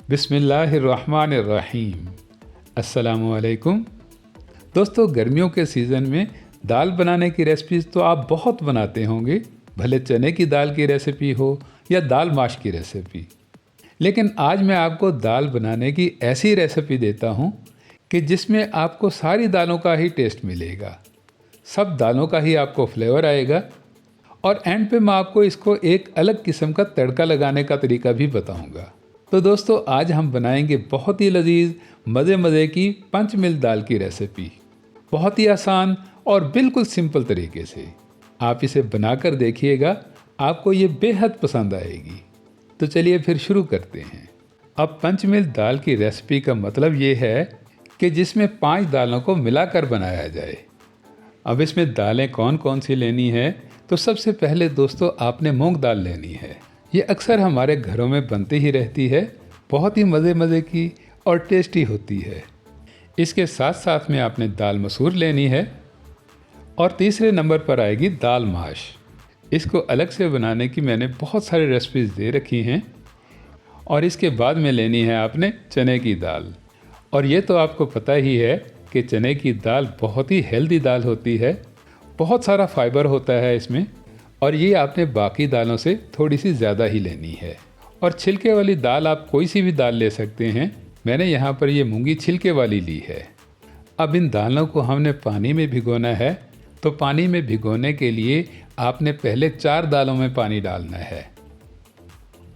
बिस्मिल्लाहिर्रहमानिर्रहीम। अस्सलामुअलैकुम। दोस्तों, गर्मियों के सीज़न में दाल बनाने की रेसिपीज़ तो आप बहुत बनाते होंगे, भले चने की दाल की रेसिपी हो या दाल माश की रेसिपी। लेकिन आज मैं आपको दाल बनाने की ऐसी रेसिपी देता हूँ कि जिसमें आपको सारी दालों का ही टेस्ट मिलेगा, सब दालों का ही आपको फ्लेवर आएगा और एंड पे मैं आपको इसको एक अलग किस्म का तड़का लगाने का तरीका भी बताऊँगा। तो दोस्तों, आज हम बनाएंगे बहुत ही लजीज मज़े की पंचमिल दाल की रेसिपी, बहुत ही आसान और बिल्कुल सिंपल तरीके से। आप इसे बनाकर देखिएगा, आपको ये बेहद पसंद आएगी। तो चलिए फिर शुरू करते हैं। अब पंचमिल दाल की रेसिपी का मतलब ये है कि जिसमें 5 दालों को मिलाकर बनाया जाए। अब इसमें दालें कौन कौन सी लेनी है, तो सबसे पहले दोस्तों आपने मूंग दाल लेनी है। ये अक्सर हमारे घरों में बनती ही रहती है, बहुत ही मज़े की और टेस्टी होती है। इसके साथ साथ में आपने दाल मसूर लेनी है और तीसरे नंबर पर आएगी दाल माश। इसको अलग से बनाने की मैंने बहुत सारी रेसिपीज़ दे रखी हैं। और इसके बाद में लेनी है आपने चने की दाल। और ये तो आपको पता ही है कि चने की दाल बहुत ही हेल्दी दाल होती है, बहुत सारा फाइबर होता है इसमें। और ये आपने बाकी दालों से थोड़ी सी ज़्यादा ही लेनी है। और छिलके वाली दाल आप कोई सी भी दाल ले सकते हैं, मैंने यहाँ पर ये मूंगी छिलके वाली ली है। अब इन दालों को हमने पानी में भिगोना है। तो पानी में भिगोने के लिए आपने पहले 4 दालों में पानी डालना है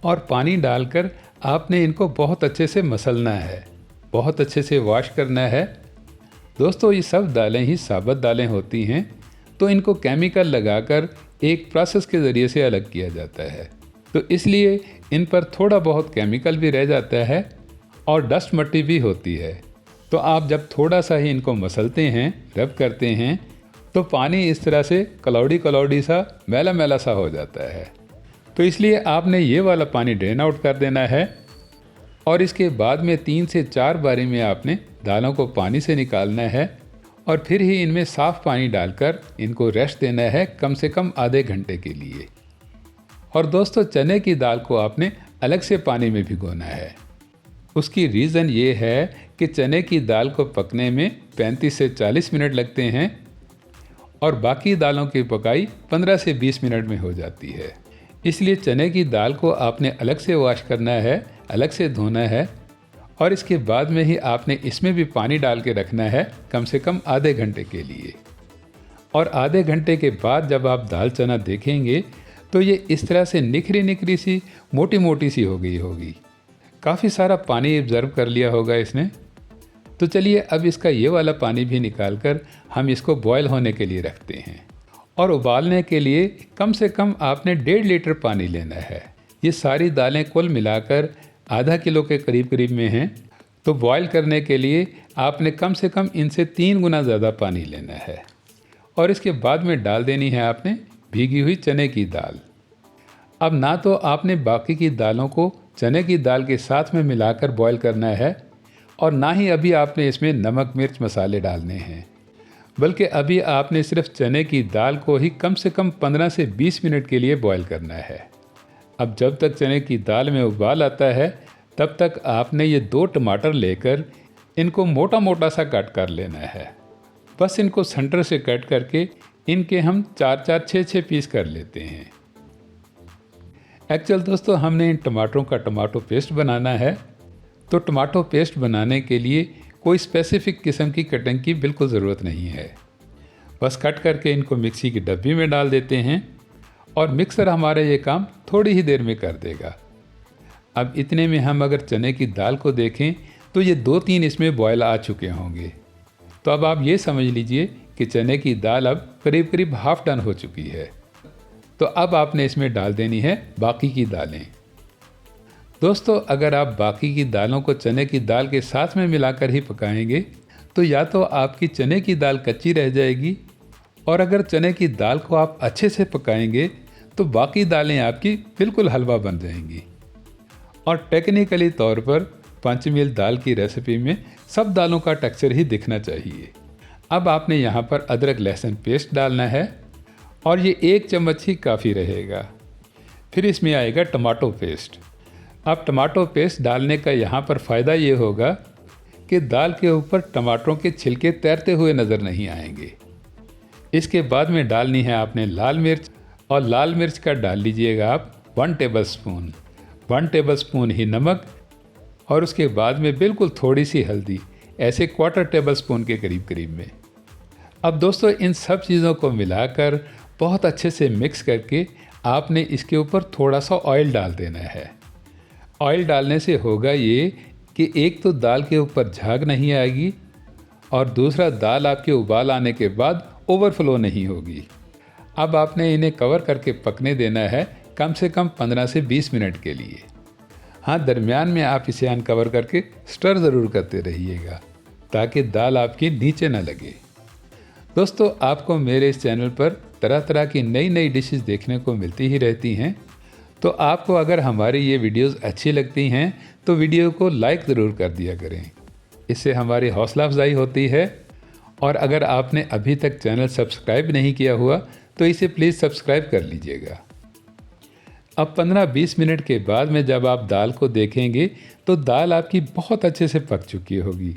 और पानी डालकर आपने इनको बहुत अच्छे से मसलना है, बहुत अच्छे से वॉश करना है। दोस्तों, ये सब दालें ही साबुत दालें होती हैं, तो इनको केमिकल लगाकर एक प्रोसेस के ज़रिए से अलग किया जाता है, तो इसलिए इन पर थोड़ा बहुत केमिकल भी रह जाता है और डस्ट मट्टी भी होती है। तो आप जब थोड़ा सा ही इनको मसलते हैं, रब करते हैं, तो पानी इस तरह से कलौड़ी सा मैला सा हो जाता है। तो इसलिए आपने ये वाला पानी ड्रेन आउट कर देना है और इसके बाद में 3 से 4 बारी में आपने दालों को पानी से निकालना है और फिर ही इनमें साफ़ पानी डालकर इनको रेस्ट देना है कम से कम आधे घंटे के लिए। और दोस्तों, चने की दाल को आपने अलग से पानी में भिगोना है। उसकी रीज़न ये है कि चने की दाल को पकने में 35 से 40 मिनट लगते हैं और बाकी दालों की पकाई 15 से 20 मिनट में हो जाती है। इसलिए चने की दाल को आपने अलग से वॉश करना है, अलग से धोना है और इसके बाद में ही आपने इसमें भी पानी डाल के रखना है कम से कम आधे घंटे के लिए। और आधे घंटे के बाद जब आप दाल चना देखेंगे तो ये इस तरह से निखरी सी मोटी सी हो गई होगी। काफ़ी सारा पानी ऑब्जर्व कर लिया होगा इसने। तो चलिए अब इसका ये वाला पानी भी निकाल कर हम इसको बॉयल होने के लिए रखते हैं। और उबालने के लिए कम से कम आपने 1.5 लीटर पानी लेना है। ये सारी दालें कुल मिलाकर आधा किलो के करीब में हैं, तो बॉयल करने के लिए आपने कम से कम इनसे 3 गुना ज़्यादा पानी लेना है। और इसके बाद में डाल देनी है आपने भीगी हुई चने की दाल। अब ना तो आपने बाकी की दालों को चने की दाल के साथ में मिलाकर बॉयल करना है और ना ही अभी आपने इसमें नमक मिर्च मसाले डालने हैं, बल्कि अभी आपने सिर्फ चने की दाल को ही कम से कम 15 से 20 मिनट के लिए बॉयल करना है। अब जब तक चने की दाल में उबाल आता है, तब तक आपने ये 2 टमाटर लेकर इनको मोटा सा कट कर लेना है। बस इनको सेंटर से कट करके इनके हम 4 6 पीस कर लेते हैं। एक्चुअल दोस्तों, हमने इन टमाटरों का टमाटो पेस्ट बनाना है, तो टमाटो पेस्ट बनाने के लिए कोई स्पेसिफिक किस्म की कटिंग की बिल्कुल ज़रूरत नहीं है। बस कट करके इनको मिक्सी की डब्बी में डाल देते हैं और मिक्सर हमारा ये काम थोड़ी ही देर में कर देगा। अब इतने में हम अगर चने की दाल को देखें तो ये 2-3 इसमें बॉयल आ चुके होंगे। तो अब आप ये समझ लीजिए कि चने की दाल अब करीब हाफ डन हो चुकी है। तो अब आपने इसमें डाल देनी है बाकी की दालें। दोस्तों, अगर आप बाकी की दालों को चने की दाल के साथ में मिलाकर ही पकाएंगे तो या तो आपकी चने की दाल कच्ची रह जाएगी, और अगर चने की दाल को आप अच्छे से पकाएंगे तो बाकी दालें आपकी बिल्कुल हलवा बन जाएंगी। और टेक्निकली तौर पर पंचमील दाल की रेसिपी में सब दालों का टेक्सचर ही दिखना चाहिए। अब आपने यहाँ पर अदरक लहसुन पेस्ट डालना है और ये 1 चम्मच ही काफ़ी रहेगा। फिर इसमें आएगा टमाटो पेस्ट। अब टमाटो पेस्ट डालने का यहाँ पर फ़ायदा ये होगा कि दाल के ऊपर टमाटरों के छिलके तैरते हुए नज़र नहीं आएंगे। इसके बाद में डालनी है आपने लाल मिर्च, और लाल मिर्च का डाल लीजिएगा आप 1 टेबलस्पून, 1 टेबलस्पून ही नमक, और उसके बाद में बिल्कुल थोड़ी सी हल्दी, ऐसे 1/4 टेबलस्पून के करीब में। अब दोस्तों इन सब चीज़ों को मिलाकर बहुत अच्छे से मिक्स करके आपने इसके ऊपर थोड़ा सा ऑयल डाल देना है। ऑयल डालने से होगा ये कि एक तो दाल के ऊपर झाग नहीं आएगी, और दूसरा दाल आपके उबाल आने के बाद ओवरफ्लो नहीं होगी। अब आपने इन्हें कवर करके पकने देना है कम से कम 15 से 20 मिनट के लिए। हाँ, दरमियान में आप इसे अनकवर करके स्टर ज़रूर करते रहिएगा ताकि दाल आपकी नीचे न लगे। दोस्तों आपको मेरे इस चैनल पर तरह तरह की नई नई डिशेस देखने को मिलती ही रहती हैं, तो आपको अगर हमारी ये वीडियोस अच्छी लगती हैं तो वीडियो को लाइक ज़रूर कर दिया करें। इससे हमारी हौसला अफजाई होती है। और अगर आपने अभी तक चैनल सब्सक्राइब नहीं किया हुआ तो इसे प्लीज़ सब्सक्राइब कर लीजिएगा। अब 15-20 मिनट के बाद में जब आप दाल को देखेंगे तो दाल आपकी बहुत अच्छे से पक चुकी होगी,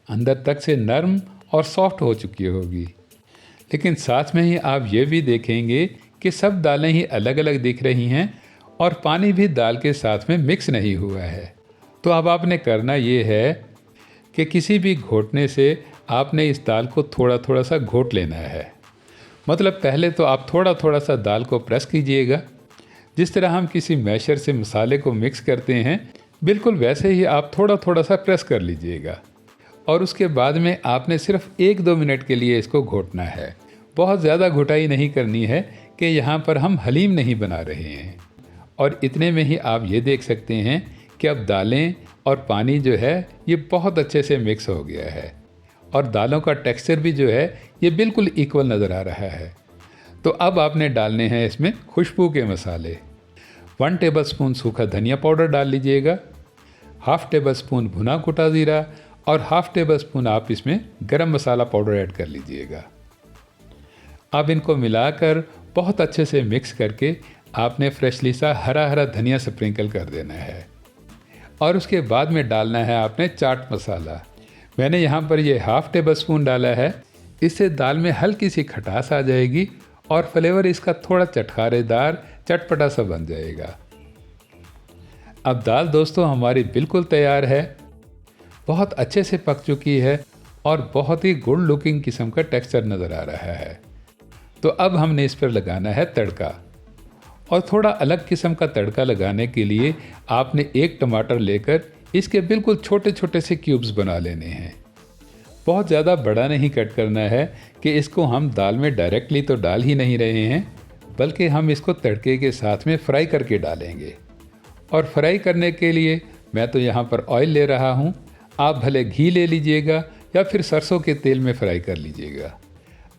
अंदर तक से नरम और सॉफ्ट हो चुकी होगी। लेकिन साथ में ही आप ये भी देखेंगे कि सब दालें ही अलग अलग दिख रही हैं और पानी भी दाल के साथ में मिक्स नहीं हुआ है। तो अब आपने करना ये है कि किसी भी घोटने से आपने इस दाल को थोड़ा थोड़ा सा घोट लेना है। मतलब पहले तो आप थोड़ा थोड़ा सा दाल को प्रेस कीजिएगा, जिस तरह हम किसी मैशर से मसाले को मिक्स करते हैं बिल्कुल वैसे ही आप थोड़ा थोड़ा सा प्रेस कर लीजिएगा। और उसके बाद में आपने सिर्फ 1-2 मिनट के लिए इसको घोटना है। बहुत ज़्यादा घुटाई नहीं करनी है कि यहाँ पर हम हलीम नहीं बना रहे हैं। और इतने में ही आप ये देख सकते हैं कि अब दालें और पानी जो है ये बहुत अच्छे से मिक्स हो गया है, और दालों का टेक्सचर भी जो है ये बिल्कुल इक्वल नज़र आ रहा है। तो अब आपने डालने हैं इसमें खुशबू के मसाले। 1 टेबलस्पून सूखा धनिया पाउडर डाल लीजिएगा, 1/2 टेबलस्पून भुना कुटा ज़ीरा, और 1/2 टेबलस्पून आप इसमें गरम मसाला पाउडर ऐड कर लीजिएगा। अब इनको मिलाकर बहुत अच्छे से मिक्स करके आपने फ्रेशली सा हरा हरा धनिया स्प्रिंकल कर देना है। और उसके बाद में डालना है आपने चाट मसाला। मैंने यहाँ पर ये 1/2 टेबलस्पून डाला है। इससे दाल में हल्की सी खटास आ जाएगी और फ्लेवर इसका थोड़ा चटखारेदार चटपटा सा बन जाएगा। अब दाल दोस्तों हमारी बिल्कुल तैयार है, बहुत अच्छे से पक चुकी है और बहुत ही गुड लुकिंग किस्म का टेक्सचर नज़र आ रहा है। तो अब हमने इस पर लगाना है तड़का, और थोड़ा अलग किस्म का तड़का लगाने के लिए आपने 1 टमाटर लेकर इसके बिल्कुल छोटे छोटे से क्यूब्स बना लेने हैं। बहुत ज़्यादा बड़ा नहीं कट करना है कि इसको हम दाल में डायरेक्टली तो डाल ही नहीं रहे हैं, बल्कि हम इसको तड़के के साथ में फ्राई करके डालेंगे। और फ्राई करने के लिए मैं तो यहाँ पर ऑयल ले रहा हूँ, आप भले घी ले लीजिएगा या फिर सरसों के तेल में फ्राई कर लीजिएगा।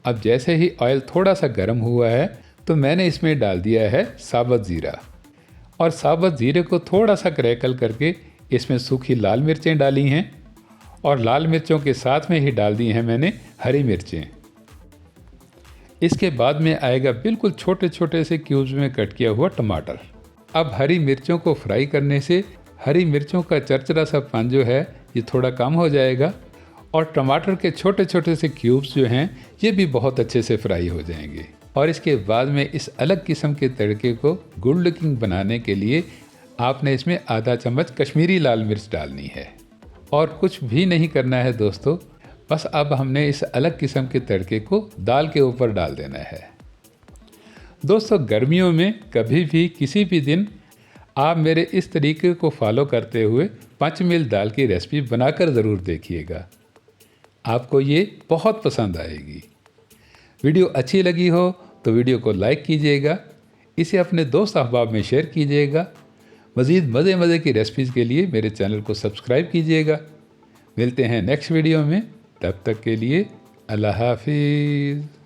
अब जैसे ही ऑयल थोड़ा सा गर्म हुआ है तो मैंने इसमें डाल दिया है साबुत ज़ीरा, और साबुत ज़ीरे को थोड़ा सा क्रैकल करके इसमें सूखी लाल मिर्चें डाली हैं, और लाल मिर्चों के साथ में ही डाल दी हैं मैंने हरी मिर्चें। इसके बाद में आएगा बिल्कुल छोटे छोटे से क्यूब्स में कट किया हुआ टमाटर। अब हरी मिर्चों को फ्राई करने से हरी मिर्चों का चरचरा सा पन जो है ये थोड़ा कम हो जाएगा, और टमाटर के छोटे छोटे से क्यूब्स जो हैं ये भी बहुत अच्छे से फ्राई हो जाएंगे। और इसके बाद में इस अलग किस्म के तड़के को गुड लुकिंग बनाने के लिए आपने इसमें आधा चम्मच कश्मीरी लाल मिर्च डालनी है, और कुछ भी नहीं करना है दोस्तों। बस अब हमने इस अलग किस्म के तड़के को दाल के ऊपर डाल देना है। दोस्तों गर्मियों में कभी भी किसी भी दिन आप मेरे इस तरीके को फॉलो करते हुए पंचमेल दाल की रेसिपी बनाकर ज़रूर देखिएगा, आपको ये बहुत पसंद आएगी। वीडियो अच्छी लगी हो तो वीडियो को लाइक कीजिएगा, इसे अपने दोस्त अहबाब में शेयर कीजिएगा। मज़ीद मज़े की रेसिपीज़ के लिए मेरे चैनल को सब्सक्राइब कीजिएगा। मिलते हैं नेक्स्ट वीडियो में, तब तक के लिए अल्लाह हाफिज़।